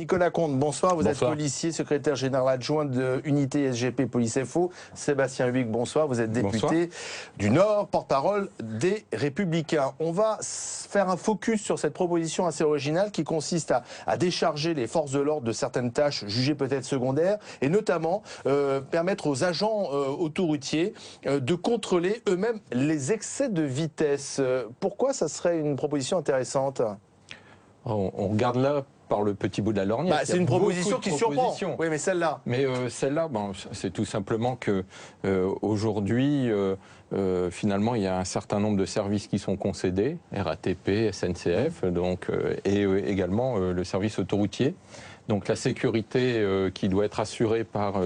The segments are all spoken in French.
Nicolas Comte, bonsoir. Vous Bonsoir. êtes policier, secrétaire général adjoint de Unité SGP Police FO. Sébastien Huyghe, bonsoir. Vous êtes député Bonsoir. du Nord, porte-parole des Républicains. On va faire un focus sur cette proposition assez originale qui consiste à décharger les forces de l'ordre de certaines tâches jugées peut-être secondaires et notamment permettre aux agents autoroutiers de contrôler eux-mêmes les excès de vitesse. Pourquoi ça serait une proposition intéressante ? On regarde là par le petit bout de la lorgnette. C'est une proposition qui surprend. Oui, mais celle-là. Mais celle-là, c'est tout simplement que aujourd'hui, finalement, il y a un certain nombre de services qui sont concédés, RATP, SNCF, donc, et également le service autoroutier. Donc la sécurité qui doit être assurée par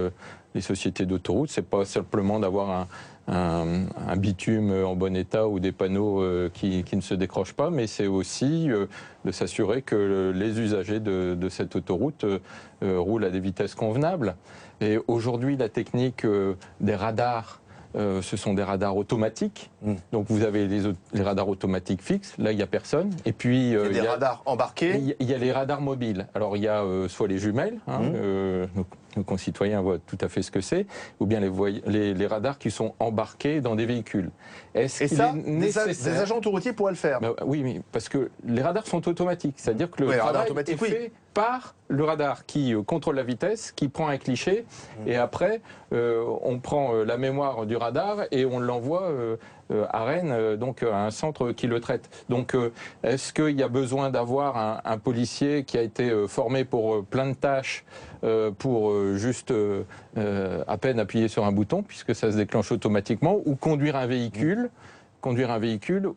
les sociétés d'autoroute, c'est pas simplement d'avoir un bitume en bon état ou des panneaux qui ne se décrochent pas, mais c'est aussi de s'assurer que les usagers de cette autoroute roulent à des vitesses convenables. Et aujourd'hui, la technique des radars, ce sont des radars automatiques. Donc vous avez les radars automatiques fixes, là il n'y a personne. Et puis il y a des radars embarqués. Il y a les radars mobiles. Alors il y a soit les jumelles, nos concitoyens voient tout à fait ce que c'est, ou bien les radars qui sont embarqués dans des véhicules. Est-ce qu'il est nécessaire... des agents autoroutiers pourraient le faire. Oui, mais parce que les radars sont automatiques, c'est-à-dire que le travail est fait par le radar qui contrôle la vitesse, qui prend un cliché, et après on prend la mémoire du radar et on l'envoie à Rennes, donc à un centre qui le traite. Donc est-ce qu'il y a besoin d'avoir un policier qui a été formé pour plein de tâches pour juste à peine appuyer sur un bouton, puisque ça se déclenche automatiquement, ou conduire un véhicule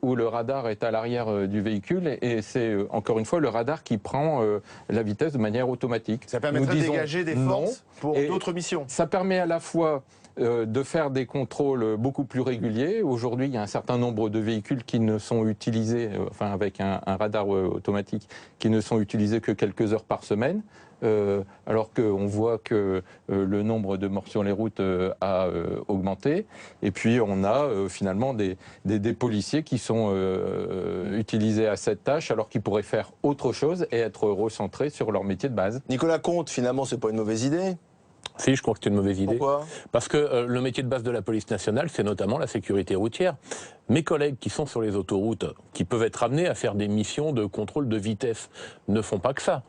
où le radar est à l'arrière du véhicule et c'est encore une fois le radar qui prend la vitesse de manière automatique. Ça permettrait de dégager des forces pour d'autres missions. Ça permet à la fois de faire des contrôles beaucoup plus réguliers. Aujourd'hui, il y a un certain nombre de véhicules qui ne sont utilisés, enfin avec un radar automatique, qui ne sont utilisés que quelques heures par semaine. Alors qu'on voit que le nombre de morts sur les routes a augmenté. Et puis on a finalement des policiers qui sont utilisés à cette tâche alors qu'ils pourraient faire autre chose et être recentrés sur leur métier de base. Nicolas Comte, finalement, c'est pas une mauvaise idée? Si, je crois que c'est une mauvaise idée. Pourquoi? Parce que le métier de base de la police nationale, c'est notamment la sécurité routière. Mes collègues qui sont sur les autoroutes, qui peuvent être amenés à faire des missions de contrôle de vitesse, ne font pas que ça.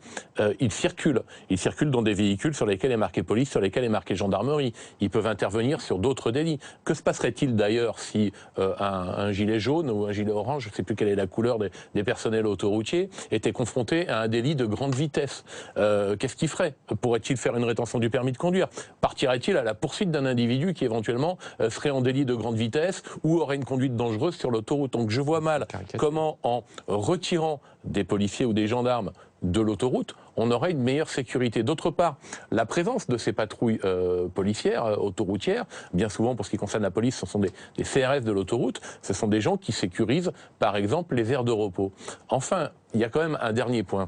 Ils circulent. Ils circulent dans des véhicules sur lesquels est marqué police, sur lesquels est marqué gendarmerie. Ils peuvent intervenir sur d'autres délits. Que se passerait-il d'ailleurs si un gilet jaune ou un gilet orange, je ne sais plus quelle est la couleur des personnels autoroutiers, était confronté à un délit de grande vitesse? Qu'est-ce qu'il ferait? Pourrait-il faire une rétention du permis de conduire? Partirait-il à la poursuite d'un individu qui éventuellement serait en délit de grande vitesse ou aurait une conduite dangereuse sur l'autoroute? Donc je vois mal comment, en retirant des policiers ou des gendarmes de l'autoroute, on aurait une meilleure sécurité. D'autre part, la présence de ces patrouilles policières, autoroutières, bien souvent pour ce qui concerne la police, ce sont des CRS de l'autoroute, ce sont des gens qui sécurisent par exemple les aires de repos. Enfin, il y a quand même un dernier point.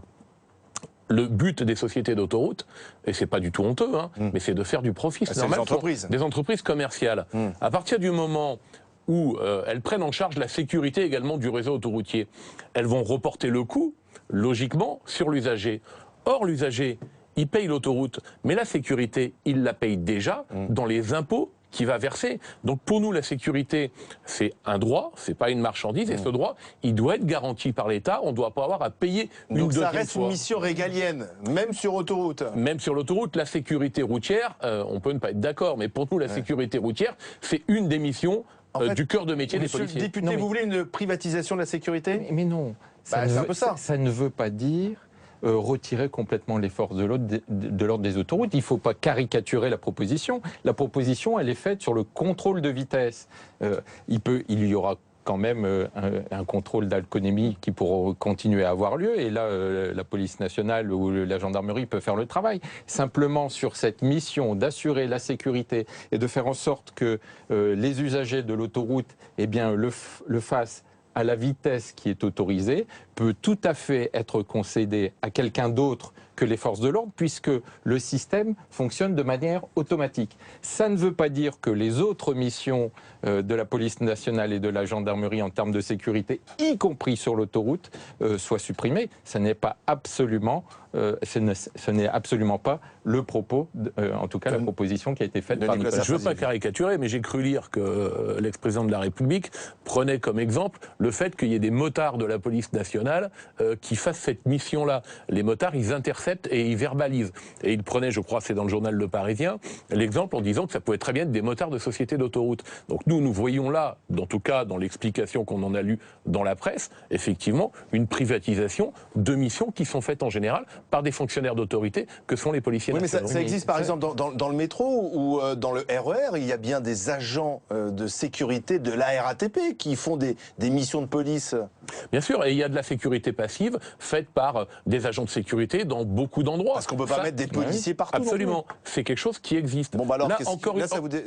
Le but des sociétés d'autoroute, et c'est pas du tout honteux, mais c'est de faire du profit. C'est des entreprises. Des entreprises commerciales. À partir du moment où elles prennent en charge la sécurité également du réseau autoroutier, elles vont reporter le coût, logiquement, sur l'usager. Or, l'usager, il paye l'autoroute, mais la sécurité, il la paye déjà dans les impôts qu'il va verser. Donc pour nous, la sécurité, c'est un droit, c'est pas une marchandise, et ce droit, il doit être garanti par l'État, on ne doit pas avoir à payer une deuxième fois. Donc ça reste une mission régalienne, même sur autoroute. Même sur l'autoroute, la sécurité routière, on peut ne pas être d'accord, mais pour nous, la sécurité routière, c'est une des missions du cœur de métier des policiers. Monsieur le député, vous voulez une privatisation de la sécurité? Mais non, ça ne veut pas dire retirer complètement les forces de l'ordre des autoroutes. Il ne faut pas caricaturer la proposition. La proposition, elle est faite sur le contrôle de vitesse. Il y aura quand même un contrôle d'alcoolémie qui pourra continuer à avoir lieu. Et là, la police nationale ou la gendarmerie peut faire le travail. Simplement, sur cette mission d'assurer la sécurité et de faire en sorte que les usagers de l'autoroute le fassent à la vitesse qui est autorisée, peut tout à fait être concédé à quelqu'un d'autre que les forces de l'ordre, puisque le système fonctionne de manière automatique. Ça ne veut pas dire que les autres missions de la police nationale et de la gendarmerie en termes de sécurité, y compris sur l'autoroute, soient supprimées. Ça n'est pas absolument ce n'est absolument pas le propos, en tout cas la proposition qui a été faite par Nicolas Sarkozy. Je ne veux pas caricaturer, mais j'ai cru lire que l'ex-président de la République prenait comme exemple le fait qu'il y ait des motards de la police nationale qui fassent cette mission-là. Les motards, ils interceptent et ils verbalisent. Et il prenait, je crois, c'est dans le journal Le Parisien, l'exemple en disant que ça pouvait très bien être des motards de sociétés d'autoroute. Donc nous voyons là, en tout cas dans l'explication qu'on en a lue dans la presse, effectivement, une privatisation de missions qui sont faites en général par des fonctionnaires d'autorité que sont les policiers nationaux. Mais ça existe par exemple dans le métro ou dans le RER, il y a bien des agents de sécurité de la RATP qui font des missions de police. Bien sûr, et il y a de la sécurité passive faite par des agents de sécurité dans beaucoup d'endroits. Parce qu'on ne peut pas mettre des policiers partout. Absolument, c'est quelque chose qui existe. Bon, bah alors, là,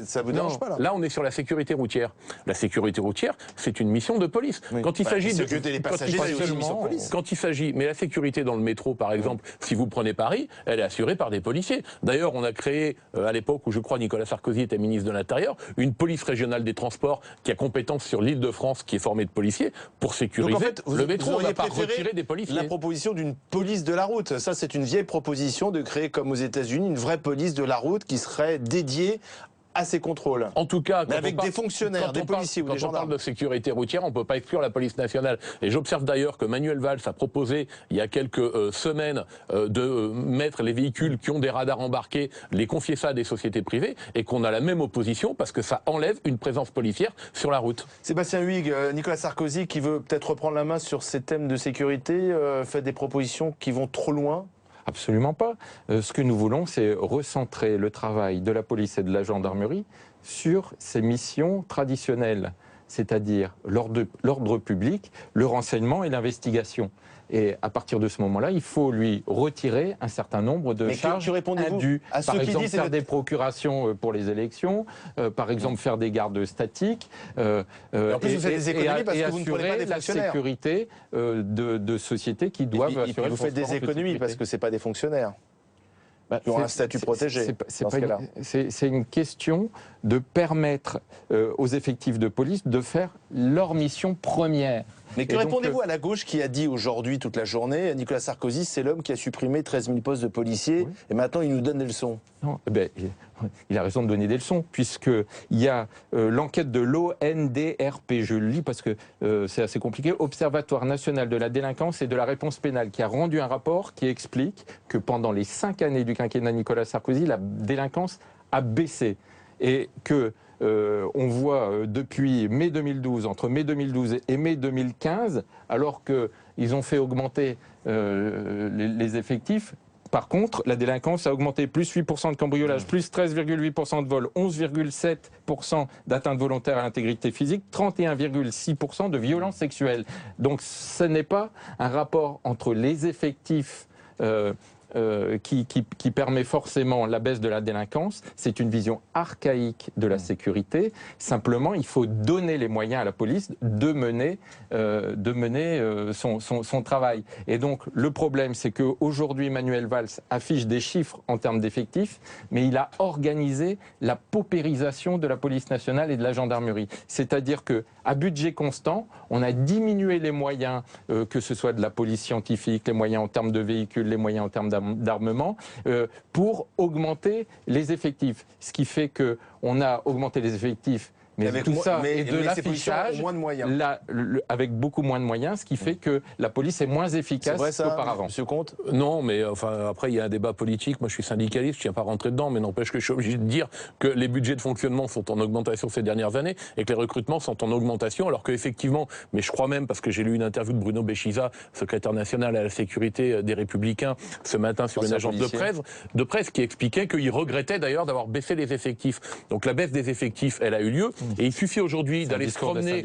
ça vous dérange pas là? Là, on est sur la sécurité routière. La sécurité routière, c'est une mission de police. Oui. Quand il s'agit de sécurité des passagers, c'est une mission de police. Quand il s'agit, mais la sécurité dans le métro, par exemple, si vous prenez Paris, elle est assurée par des policiers. D'ailleurs, on a créé, à l'époque où je crois Nicolas Sarkozy était ministre de l'Intérieur, une police régionale des transports qui a compétence sur l'Île-de-France, qui est formée de policiers, pour sécuriser. Donc, en fait, le métro. On ne va pas retirer des policiers. La proposition d'une police de la route. Ça, c'est une vieille proposition de créer, comme aux États-Unis, une vraie police de la route qui serait dédiée à ces contrôles. En tout cas, mais avec des fonctionnaires, des policiers ou des gendarmes. Quand on parle de sécurité routière, on ne peut pas exclure la police nationale. Et j'observe d'ailleurs que Manuel Valls a proposé, il y a quelques semaines, de mettre les véhicules qui ont des radars embarqués, les confier ça à des sociétés privées, et qu'on a la même opposition parce que ça enlève une présence policière sur la route. Sébastien Huyghe, Nicolas Sarkozy, qui veut peut-être reprendre la main sur ces thèmes de sécurité, fait des propositions qui vont trop loin? Absolument pas. Ce que nous voulons, c'est recentrer le travail de la police et de la gendarmerie sur ces missions traditionnelles, c'est-à-dire l'ordre public, le renseignement et l'investigation. Et à partir de ce moment-là, il faut lui retirer un certain nombre de charges indues. Par exemple, faire des procurations pour les élections, par exemple, faire des gardes statiques, en plus, vous faites des économies parce que vous ne prenez pas des fonctionnaires. La sécurité de sociétés qui doivent assurer vous faites des économies parce que ce n'est pas des fonctionnaires. Qui ont un statut protégé. C'est une question de permettre aux effectifs de police de faire leur mission première. Mais que répondez-vous à la gauche qui a dit aujourd'hui toute la journée, Nicolas Sarkozy, c'est l'homme qui a supprimé 13 000 postes de policiers, oui. Et maintenant il nous donne des leçons? Non, il a raison de donner des leçons, puisqu'il y a l'enquête de l'ONDRP, je le lis parce que c'est assez compliqué, Observatoire national de la délinquance et de la réponse pénale, qui a rendu un rapport qui explique que pendant les 5 années du quinquennat Nicolas Sarkozy, la délinquance a baissé. Et que on voit depuis mai 2012, entre mai 2012 et mai 2015, alors qu'ils ont fait augmenter les effectifs, par contre, la délinquance a augmenté, plus 8% de cambriolage, plus 13,8% de vol, 11,7% d'atteinte volontaire à l'intégrité physique, 31,6% de violences sexuelles. Donc ce n'est pas un rapport entre les effectifs qui permet forcément la baisse de la délinquance. C'est une vision archaïque de la sécurité. Simplement, il faut donner les moyens à la police de mener son travail. Et donc, le problème, c'est qu'aujourd'hui, Manuel Valls affiche des chiffres en termes d'effectifs, mais il a organisé la paupérisation de la police nationale et de la gendarmerie. C'est-à-dire qu'à budget constant, on a diminué les moyens, que ce soit de la police scientifique, les moyens en termes de véhicules, les moyens en termes d'armement, pour augmenter les effectifs. Ce qui fait qu'on a augmenté les effectifs, mais avec tout ça et de l'affichage avec beaucoup moins de moyens, ce qui fait que la police est moins efficace qu'auparavant. Monsieur Comte ? Non, mais enfin, après il y a un débat politique. Moi je suis syndicaliste, je ne tiens pas à rentrer dedans, mais n'empêche que je suis obligé de dire que les budgets de fonctionnement sont en augmentation ces dernières années et que les recrutements sont en augmentation, alors qu'effectivement, mais je crois même, parce que j'ai lu une interview de Bruno Béchiza, secrétaire national à la sécurité des Républicains, ce matin sur une agence de presse qui expliquait qu'il regrettait d'ailleurs d'avoir baissé les effectifs. Donc la baisse des effectifs, elle a eu lieu. Et il suffit aujourd'hui d'aller se promener.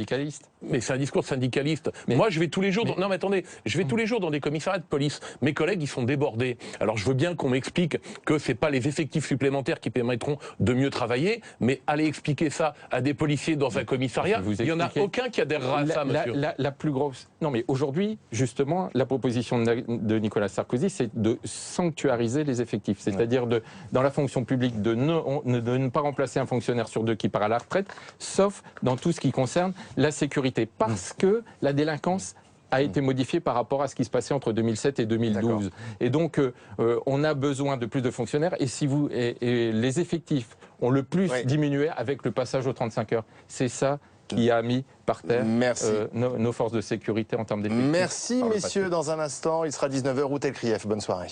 Mais c'est un discours de syndicaliste. Mais moi, je vais tous les jours. Non, mais attendez, je vais tous les jours dans des commissariats de police. Mes collègues, ils sont débordés. Alors, je veux bien qu'on m'explique que c'est pas les effectifs supplémentaires qui permettront de mieux travailler, mais aller expliquer ça à des policiers dans un commissariat, il y en a aucun qui adhérera à ça, monsieur. La plus grosse. Non, mais aujourd'hui, justement, la proposition de Nicolas Sarkozy, c'est de sanctuariser les effectifs, c'est-à-dire dans la fonction publique de ne pas remplacer un fonctionnaire sur 2 qui part à la retraite, sauf dans tout ce qui concerne la sécurité, parce que la délinquance a été modifié par rapport à ce qui se passait entre 2007 et 2012. Et donc, on a besoin de plus de fonctionnaires. Et les effectifs ont le plus diminué avec le passage aux 35 heures. C'est ça qui a mis par terre nos forces de sécurité en termes d'effectifs. Merci, messieurs. Dans un instant, il sera 19h, Routel Krief. Bonne soirée.